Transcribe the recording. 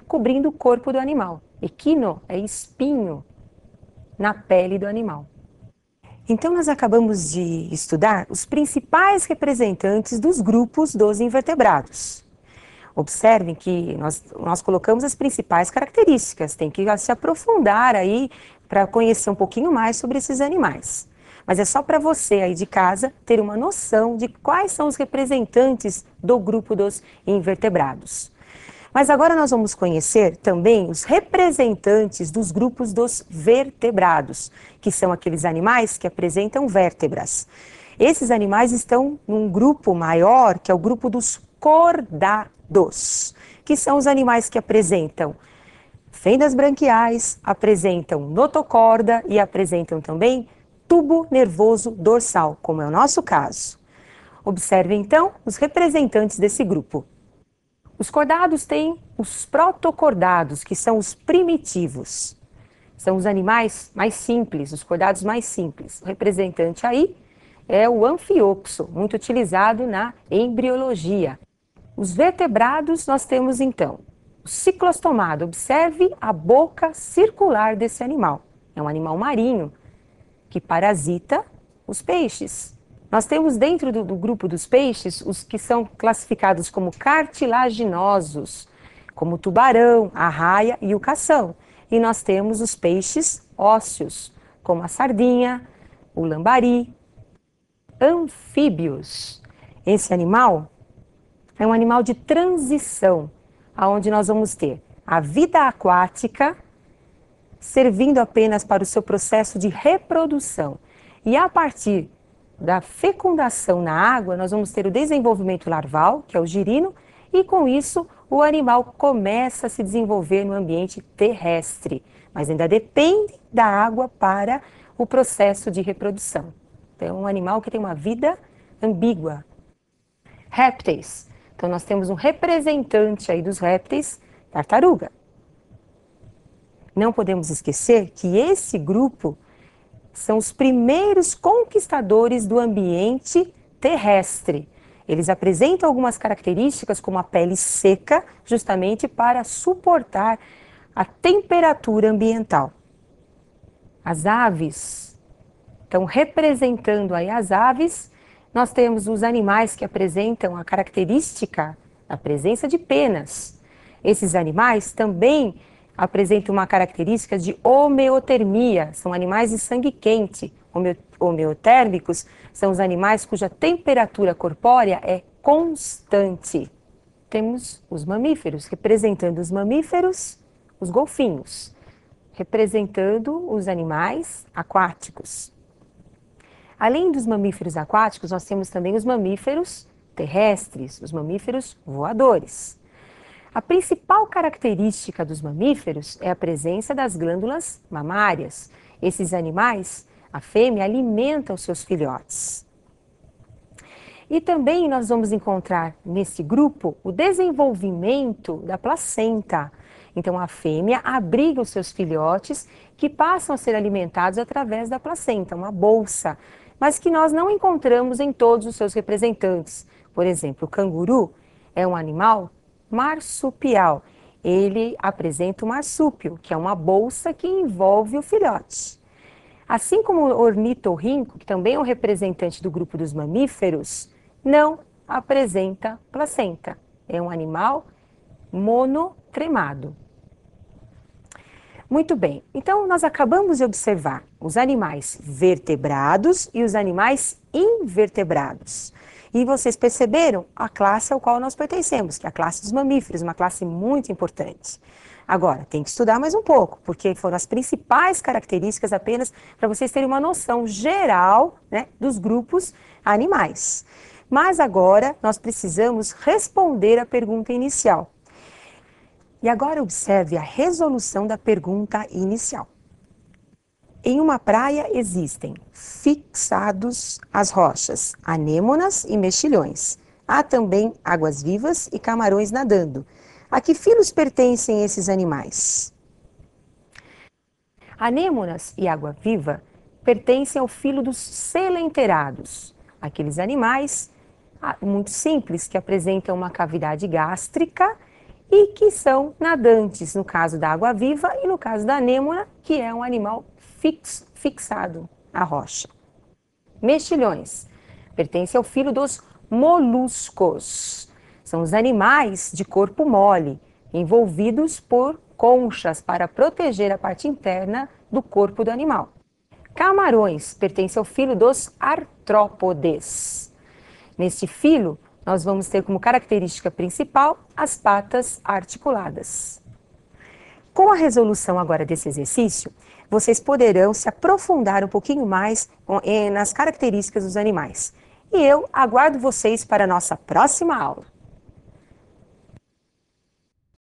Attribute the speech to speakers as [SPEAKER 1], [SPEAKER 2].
[SPEAKER 1] cobrindo o corpo do animal. Equino é espinho na pele do animal. Então, nós acabamos de estudar os principais representantes dos grupos dos invertebrados. Observem que nós colocamos as principais características, tem que se aprofundar aí para conhecer um pouquinho mais sobre esses animais. Mas é só para você aí de casa ter uma noção de quais são os representantes do grupo dos invertebrados. Mas agora nós vamos conhecer também os representantes dos grupos dos vertebrados, que são aqueles animais que apresentam vértebras. Esses animais estão num grupo maior, que é o grupo dos cordados, que são os animais que apresentam fendas branquiais, apresentam notocorda e apresentam também tubo nervoso dorsal, como é o nosso caso. Observe então os representantes desse grupo. Os cordados têm os protocordados, que são os primitivos. São os animais mais simples, os cordados mais simples. O representante aí é o anfioxo, muito utilizado na embriologia. Os vertebrados nós temos então o ciclostomado. Observe a boca circular desse animal. É um animal marinho que parasita os peixes. Nós temos dentro do grupo dos peixes os que são classificados como cartilaginosos, como o tubarão, a raia e o cação. E nós temos os peixes ósseos, como a sardinha, o lambari. Anfíbios. Esse animal é um animal de transição, onde nós vamos ter a vida aquática servindo apenas para o seu processo de reprodução. E a partir da fecundação na água, nós vamos ter o desenvolvimento larval, que é o girino, e com isso o animal começa a se desenvolver no ambiente terrestre, mas ainda depende da água para o processo de reprodução. Então, é um animal que tem uma vida ambígua. Répteis. Então, nós temos um representante aí dos répteis, tartaruga. Não podemos esquecer que esse grupo são os primeiros conquistadores do ambiente terrestre. Eles apresentam algumas características, como a pele seca, justamente para suportar a temperatura ambiental. As aves, então representando aí as aves, nós temos os animais que apresentam a característica da presença de penas. Esses animais também apresentam uma característica de homeotermia, são animais de sangue quente. Homeotérmicos são os animais cuja temperatura corpórea é constante. Temos os mamíferos, representando os mamíferos, os golfinhos, representando os animais aquáticos. Além dos mamíferos aquáticos, nós temos também os mamíferos terrestres, os mamíferos voadores. A principal característica dos mamíferos é a presença das glândulas mamárias. Esses animais, a fêmea, alimenta os seus filhotes. E também nós vamos encontrar nesse grupo o desenvolvimento da placenta. Então, a fêmea abriga os seus filhotes que passam a ser alimentados através da placenta, uma bolsa, mas que nós não encontramos em todos os seus representantes. Por exemplo, o canguru é um animal marsupial. Ele apresenta o marsúpio, que é uma bolsa que envolve o filhote. Assim como o ornitorrinco, que também é um representante do grupo dos mamíferos, não apresenta placenta. É um animal monotremado. Muito bem, então nós acabamos de observar os animais vertebrados e os animais invertebrados. E vocês perceberam a classe ao qual nós pertencemos, que é a classe dos mamíferos, uma classe muito importante. Agora, tem que estudar mais um pouco, porque foram as principais características apenas para vocês terem uma noção geral, né, dos grupos animais. Mas agora nós precisamos responder a pergunta inicial. E agora observe a resolução da pergunta inicial. Em uma praia existem fixados às rochas, anêmonas e mexilhões. Há também águas-vivas e camarões nadando. A que filos pertencem esses animais? Anêmonas e água-viva pertencem ao filo dos selenterados, aqueles animais muito simples que apresentam uma cavidade gástrica e que são nadantes, no caso da água-viva e no caso da anêmona, que é um animal fixado à rocha. Mexilhões pertence ao filo dos moluscos. São os animais de corpo mole, envolvidos por conchas para proteger a parte interna do corpo do animal. Camarões pertence ao filo dos artrópodes. Neste filo, nós vamos ter como característica principal as patas articuladas. Com a resolução agora desse exercício, vocês poderão se aprofundar um pouquinho mais nas características dos animais. E eu aguardo vocês para a nossa próxima aula.